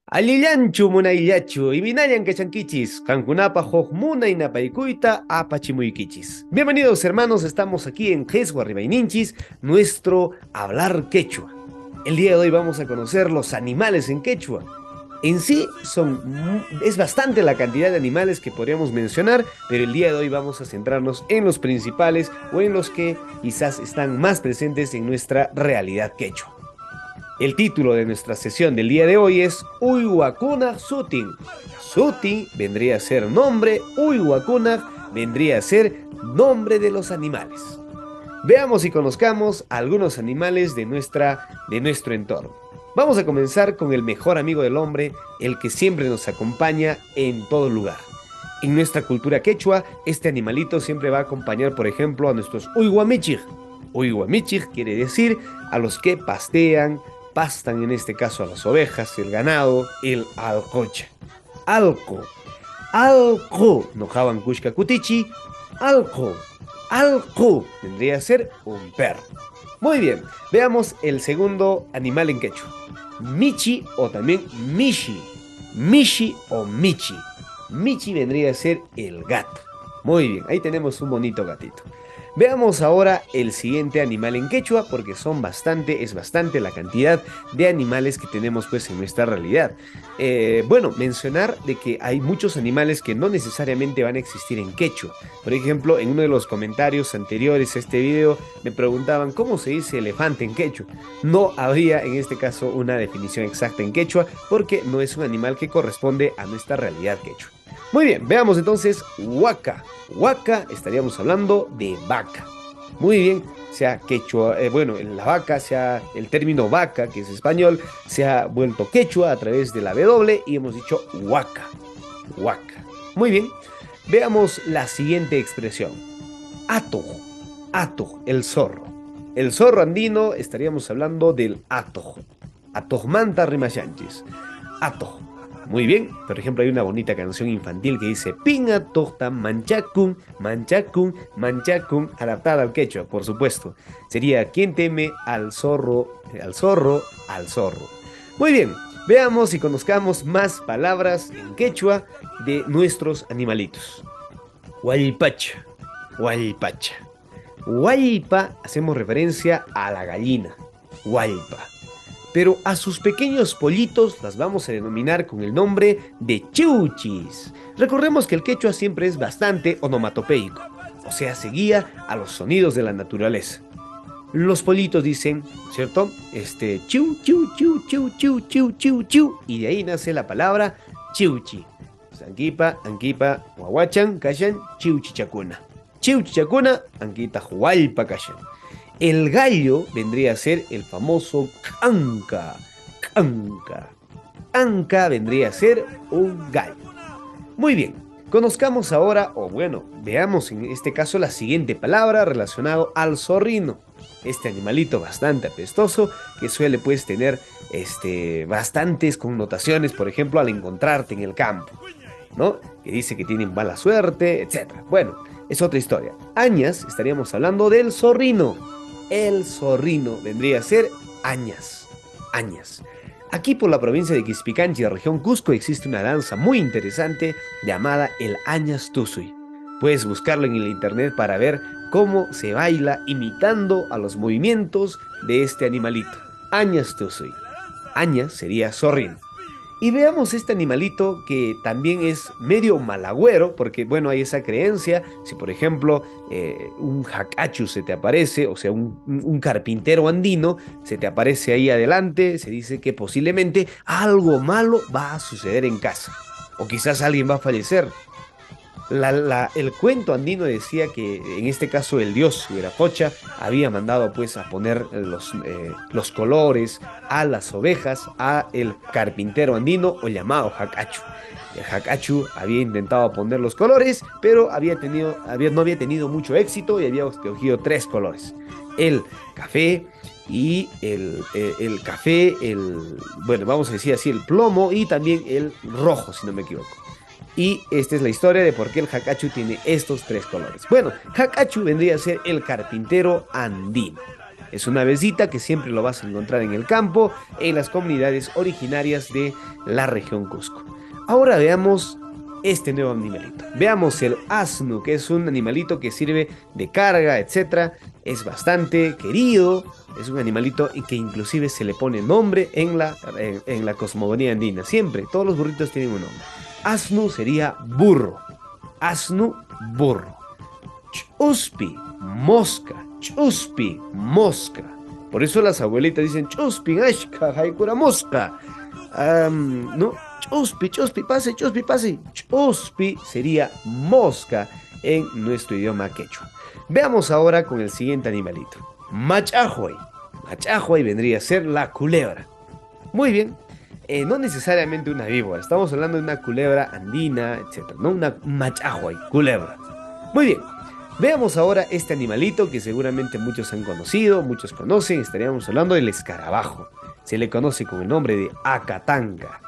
Allillanchu munayllachu, ibinayan kachankichis, kankunapa hojmuna inapaikuita apachimuykichis. Bienvenidos hermanos, estamos aquí en Jesua Ribaininchis, nuestro hablar quechua. El día de hoy vamos a conocer los animales en quechua. En sí es bastante la cantidad de animales que podríamos mencionar, pero el día de hoy vamos a centrarnos en los principales o en los que quizás están más presentes en nuestra realidad quechua. El título de nuestra sesión del día de hoy es Uyhuacunaj Sutin. Sutin vendría a ser nombre, Uyhuacunaj vendría a ser nombre de los animales. Veamos y conozcamos algunos animales de nuestro entorno. Vamos a comenzar con el mejor amigo del hombre, el que siempre nos acompaña en todo lugar. En nuestra cultura quechua, este animalito siempre va a acompañar, por ejemplo, a nuestros Uyhuamichij. Uyhuamichij quiere decir a los que pastan en este caso a las ovejas, el ganado, el alcocha. Alco, alco, nojaban kushka kutichi, alco, alco, vendría a ser un perro. Muy bien, veamos el segundo animal en quechua. Michi o también mishi, mishi o michi. Michi vendría a ser el gato. Muy bien, ahí tenemos un bonito gatito. Veamos ahora el siguiente animal en quechua, porque es bastante la cantidad de animales que tenemos pues en nuestra realidad. Bueno, mencionar de que hay muchos animales que no necesariamente van a existir en quechua. Por ejemplo, en uno de los comentarios anteriores a este video me preguntaban cómo se dice elefante en quechua. No habría en este caso una definición exacta en quechua, porque no es un animal que corresponde a nuestra realidad quechua. Muy bien, veamos entonces huaca. Huaca estaríamos hablando de vaca. Muy bien, sea quechua, bueno, en la vaca, sea el término vaca, que es español, se ha vuelto quechua a través de la W y hemos dicho huaca. Huaca. Muy bien, veamos la siguiente expresión. Ato. Ato, el zorro. El zorro andino estaríamos hablando del ato. Atojmanta rimayánchis. Ato. Muy bien, por ejemplo, hay una bonita canción infantil que dice Pinga torta manchacun, manchacun, manchacun, adaptada al quechua, por supuesto. Sería ¿quién teme al zorro, al zorro, al zorro? Muy bien, veamos y conozcamos más palabras en quechua de nuestros animalitos. Huaypacha, huaypacha. Huaypa, hacemos referencia a la gallina, huaypa. Pero a sus pequeños pollitos las vamos a denominar con el nombre de chiuchis. Recordemos que el quechua siempre es bastante onomatopeico, o sea, se guía a los sonidos de la naturaleza. Los pollitos dicen, ¿cierto? Chiu, chiu, chiu, chiu, chiu, chiu, chiu, chiu, y de ahí nace la palabra chiuchi. Anquipa, anquipa, huahuachan, callan, chiuchichacuna. Chiuchichacuna, anquita, hualpa, callan. El gallo vendría a ser el famoso canca. Canca. Canca vendría a ser un gallo. Muy bien, conozcamos ahora, o bueno, veamos en este caso la siguiente palabra relacionado al zorrino. Este animalito bastante apestoso que suele pues tener bastantes connotaciones, por ejemplo, al encontrarte en el campo, ¿no? Que dice que tienen mala suerte, etc. Bueno, es otra historia. Añas, estaríamos hablando del zorrino. El zorrino vendría a ser Añas. Añas. Aquí por la provincia de Quispicanchi, la región Cusco, existe una danza muy interesante llamada el Añas Tusui. Puedes buscarlo en el internet para ver cómo se baila imitando a los movimientos de este animalito. Añas Tusui. Añas sería zorrino. Y veamos este animalito que también es medio malagüero, porque bueno, hay esa creencia, si por ejemplo un jacachu se te aparece, o sea, un carpintero andino se te aparece ahí adelante, se dice que posiblemente algo malo va a suceder en casa, o quizás alguien va a fallecer. El cuento andino decía que en este caso el dios Huiracocha había mandado pues a poner los colores a las ovejas a el carpintero andino o llamado jacachu. El jacachu había intentado poner los colores, pero no había tenido mucho éxito y había escogido tres colores. El café y bueno, vamos a decir así, el plomo y también el rojo, si no me equivoco. Y esta es la historia de por qué el jacachu tiene estos tres colores. Bueno, jacachu vendría a ser el carpintero andino. Es una avecita que siempre lo vas a encontrar en el campo, en las comunidades originarias de la región Cusco. Ahora veamos este nuevo animalito. Veamos el asno, que es un animalito que sirve de carga, etcétera. Es bastante querido, es un animalito que inclusive se le pone nombre en la cosmogonía andina. Siempre, todos los burritos tienen un nombre. Asno sería burro. Asno, burro. Chuspi, mosca. Chuspi, mosca. Por eso las abuelitas dicen chuspi, ashka, haikura mosca. No, chuspi, chuspi, pase, chuspi, pase. Chuspi sería mosca en nuestro idioma quechua. Veamos ahora con el siguiente animalito. Machajuay. Machajuay vendría a ser la culebra. Muy bien. No necesariamente una víbora, estamos hablando de una culebra andina, etcétera, ¿no? Una machajuay, culebra. Muy bien. Veamos ahora este animalito que seguramente muchos han conocido, muchos conocen. Estaríamos hablando del escarabajo. Se le conoce con el nombre de acatanca.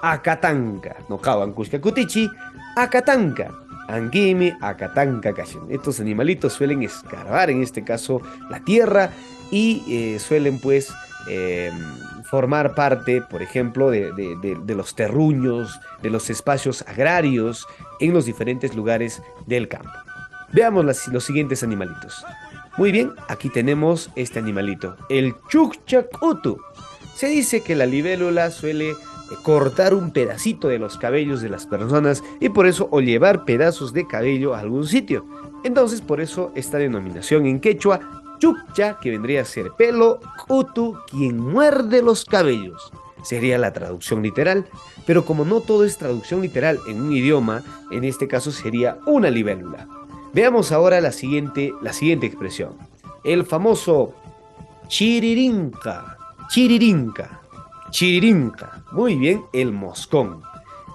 Acatanca. No kawan kushkakutichi. Acatanca. Angimi, acatanca, kashin. Estos animalitos suelen escarbar, en este caso, la tierra y suelen, pues, formar parte, por ejemplo, de los terruños, de los espacios agrarios en los diferentes lugares del campo. Veamos los siguientes animalitos. Muy bien, aquí tenemos este animalito, el chucchacutu. Se dice que la libélula suele cortar un pedacito de los cabellos de las personas y por eso o llevar pedazos de cabello a algún sitio. Entonces por eso esta denominación en quechua, chuccha, que vendría a ser pelo, cutu, quien muerde los cabellos. Sería la traducción literal, pero como no todo es traducción literal en un idioma, en este caso sería una libélula. Veamos ahora la siguiente expresión. El famoso chiririnca. Chiririnca. Chiririnca. Muy bien, el moscón.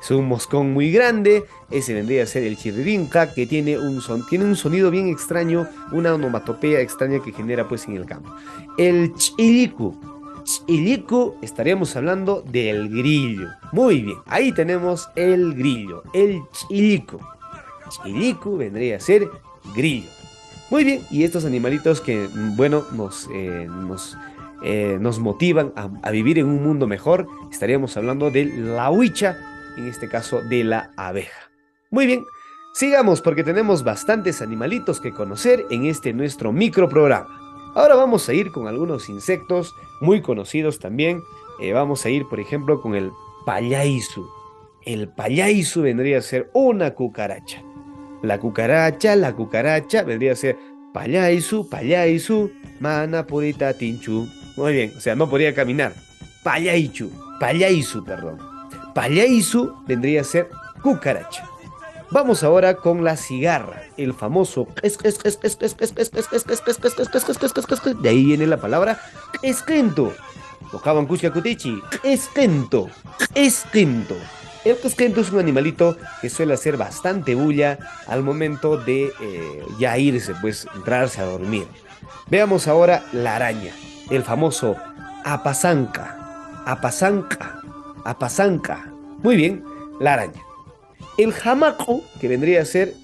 Es un moscón muy grande. Ese vendría a ser el chiririnca, que tiene un sonido bien extraño, una onomatopeya extraña que genera pues en el campo. El chilicu. Chilicu, estaríamos hablando del grillo. Muy bien, ahí tenemos el grillo, el chilicu. Chilicu vendría a ser grillo. Muy bien, y estos animalitos que, bueno, nos motivan a vivir en un mundo mejor, estaríamos hablando de la huicha, en este caso de la abeja. Muy bien, sigamos porque tenemos bastantes animalitos que conocer en este nuestro microprograma. Ahora vamos a ir con algunos insectos muy conocidos también. Vamos a ir, por ejemplo, con el payaisu. El payaisu vendría a ser una cucaracha. La cucaracha vendría a ser payaisu, payaisu, mana purita tinchu. Muy bien, o sea, no podría caminar. Payaisu, perdón. Payaisu vendría a ser cucaracha. Vamos ahora con la cigarra, el famoso. De ahí viene la palabra esquento. Tocaban Cuchacutichi, esquento, esquento. El casquento es un animalito que suele hacer bastante bulla al momento de ya irse, pues entrarse a dormir. Veamos ahora la araña, el famoso apazanca, apazanca, apazanca. Muy bien, la araña. El jamaco, que vendría a ser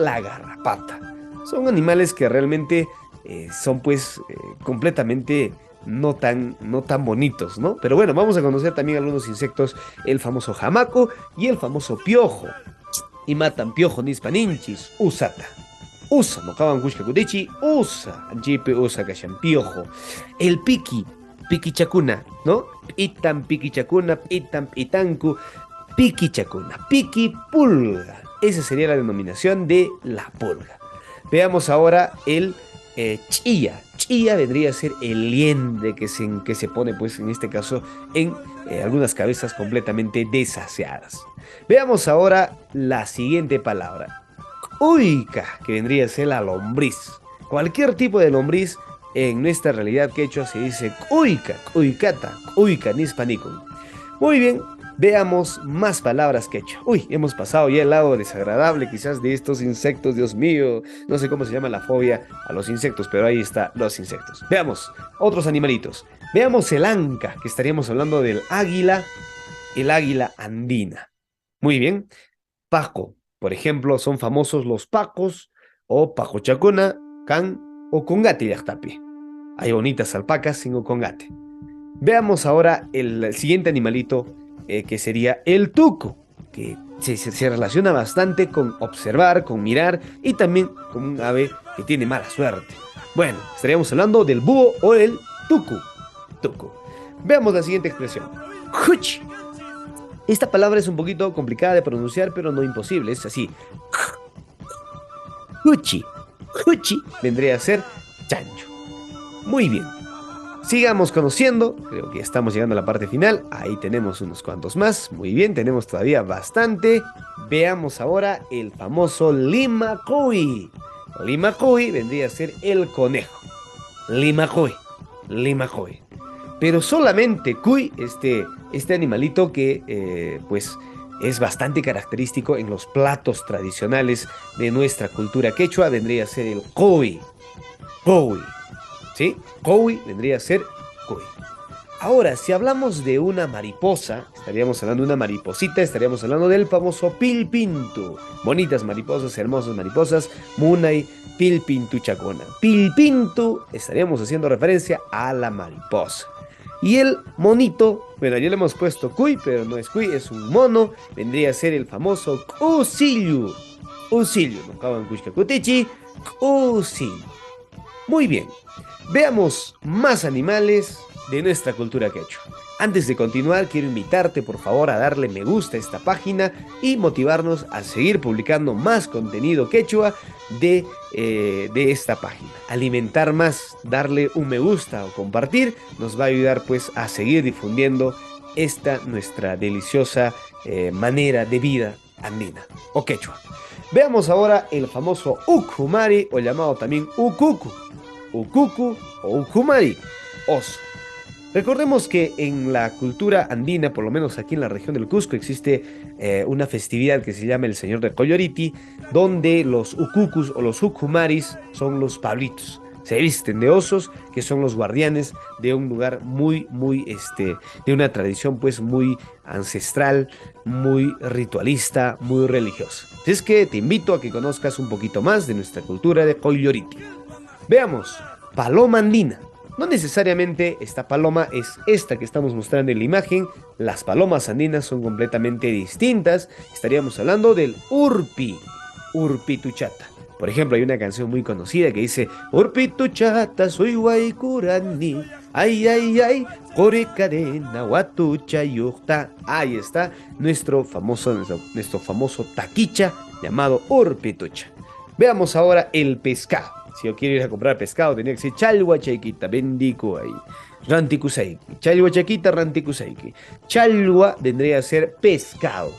la garrapata. Son animales que realmente son pues completamente no tan bonitos, ¿no? Pero bueno, vamos a conocer también algunos insectos, el famoso jamaco y el famoso piojo. Y matan piojo nispaninchis, usata. Usa, no kawan kudichi, usa, jipe usa kashan piojo. El piqui chacuna, ¿no? Piqui chacuna, pitanku, piqui chacuna, piqui pulga. Esa sería la denominación de la pulga. Veamos ahora el chilla. Chilla vendría a ser el liendre que se pone, pues en este caso, en algunas cabezas completamente desasiadas. Veamos ahora la siguiente palabra. Cuica, que vendría a ser la lombriz. Cualquier tipo de lombriz en nuestra realidad quechua se dice cuica, cuicata, cuica, nispanicum. Muy bien, veamos más palabras quechua. Uy, hemos pasado ya el lado desagradable quizás de estos insectos, Dios mío. No sé cómo se llama la fobia a los insectos, pero ahí está los insectos. Veamos otros animalitos. Veamos el anca, que estaríamos hablando del águila, el águila andina. Muy bien, paco. Por ejemplo, son famosos los pacos o paco chacona, can Ocongate llaqtapi. Hay bonitas alpacas en Ocongate. Veamos ahora el siguiente animalito, que sería el tuco, que se relaciona bastante con observar, con mirar y también con un ave que tiene mala suerte. Bueno, estaríamos hablando del búho o el tucu. Tucu. Veamos la siguiente expresión. Huchi. Esta palabra es un poquito complicada de pronunciar, pero no imposible, es así. Huchi. Huchi vendría a ser chancho. Muy bien. Sigamos conociendo, creo que estamos llegando a la parte final, ahí tenemos unos cuantos más, muy bien, tenemos todavía bastante. Veamos ahora el famoso limacuy. Limacuy vendría a ser el conejo. Limacuy, limacuy. Pero solamente cuy, este animalito que pues es bastante característico en los platos tradicionales de nuestra cultura quechua, vendría a ser el cuy. Cuy. ¿Sí? Cowi vendría a ser cuy. Ahora, si hablamos de una mariposa, estaríamos hablando de una mariposita, estaríamos hablando del famoso pilpintu. Bonitas mariposas, hermosas mariposas, munay pilpintu chacona. Pilpintu, estaríamos haciendo referencia a la mariposa. Y el monito, bueno, ya le hemos puesto cuy, pero no es cuy, es un mono, vendría a ser el famoso cusillu. Cusillu, no caban cuchcacutichi, cusillu. Muy bien. Veamos más animales de nuestra cultura quechua. Antes de continuar, quiero invitarte por favor a darle me gusta a esta página y motivarnos a seguir publicando más contenido quechua de esta página. Alimentar más, darle un me gusta o compartir, nos va a ayudar pues a seguir difundiendo esta nuestra deliciosa manera de vida andina o quechua. Veamos ahora el famoso ucumari o llamado también ucucu. Ucucu o ucumari, oso. Recordemos que en la cultura andina, por lo menos aquí en la región del Cusco, existe una festividad que se llama el Señor de Coyoriti, donde los ucucus o los ucumaris son los pablitos. Se visten de osos, que son los guardianes de un lugar de una tradición pues muy ancestral, muy ritualista, muy religiosa. Así es que te invito a que conozcas un poquito más de nuestra cultura de Coyoriti. Veamos, paloma andina. No necesariamente esta paloma es esta que estamos mostrando en la imagen. Las palomas andinas son completamente distintas. Estaríamos hablando del urpi, urpi tuchata. Por ejemplo, hay una canción muy conocida que dice urpi tuchata, soy guaycurani, ay, ay, ay, core cadena, guatucha yukta. Ahí está nuestro famoso taquicha llamado urpi tucha. Veamos ahora el pescado. Si yo quiero ir a comprar pescado, tenía que ser chalwa chaquita, bendico ahí. Rantikusaiki. Chalwa chaquita, rantikusaiki. Chalwa vendría a ser pescado.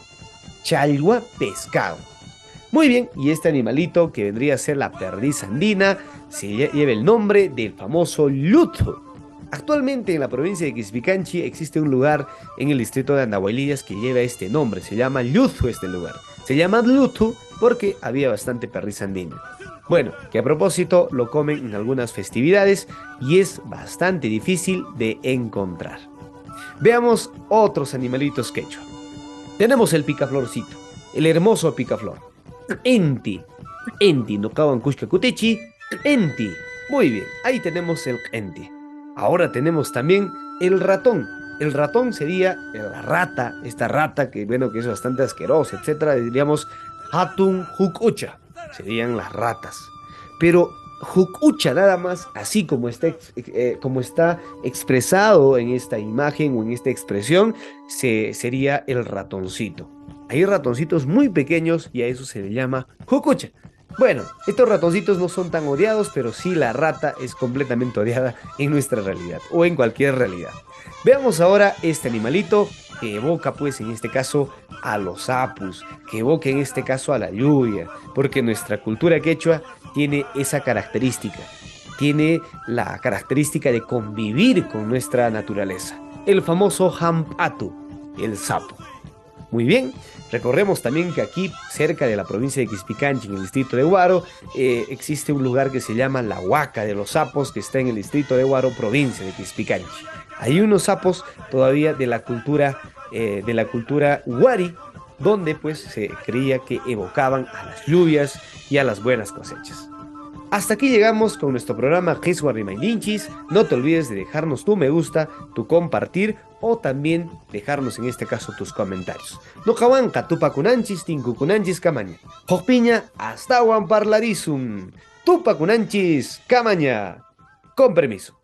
Chalwa, pescado. Muy bien, y este animalito que vendría a ser la perdiz andina se lleva el nombre del famoso luto. Actualmente en la provincia de Quispicanchi existe un lugar en el distrito de Andahuaylillas que lleva este nombre. Se llama Lutu este lugar. Se llama Lutu porque había bastante perdiz andina. Bueno, que a propósito lo comen en algunas festividades y es bastante difícil de encontrar. Veamos otros animalitos quechua. Tenemos el picaflorcito, el hermoso picaflor. Enti, enti, no caban cusca cutechi, enti. Muy bien, ahí tenemos el enti. Ahora tenemos también el ratón. El ratón sería la rata, esta rata que bueno que es bastante asquerosa, etcétera. Diríamos hatun hukucha. Serían las ratas. Pero Jucucha nada más, así como está expresado en esta imagen o en esta expresión, sería el ratoncito. Hay ratoncitos muy pequeños y a eso se le llama Jucucha. Bueno, estos ratoncitos no son tan odiados, pero sí la rata es completamente odiada en nuestra realidad o en cualquier realidad. Veamos ahora este animalito que evoca pues en este caso a los apus, que evoca en este caso a la lluvia, porque nuestra cultura quechua tiene esa característica, tiene la característica de convivir con nuestra naturaleza. El famoso hampatu, el sapo. Muy bien, recordemos también que aquí, cerca de la provincia de Quispicanchi, en el distrito de Huaro, existe un lugar que se llama la Huaca de los Sapos, que está en el distrito de Huaro, provincia de Quispicanchi. Hay unos sapos todavía de la cultura huari, donde pues se creía que evocaban a las lluvias y a las buenas cosechas. Hasta aquí llegamos con nuestro programa Jesús Rimayninchis. No te olvides de dejarnos tu me gusta, tu compartir o también dejarnos en este caso tus comentarios. No jawan katupa kunanchis, tinku kunanchis kamaña. Jokpiña, hasta parlarisum. Tupa kunanchis, kamaña. Con permiso.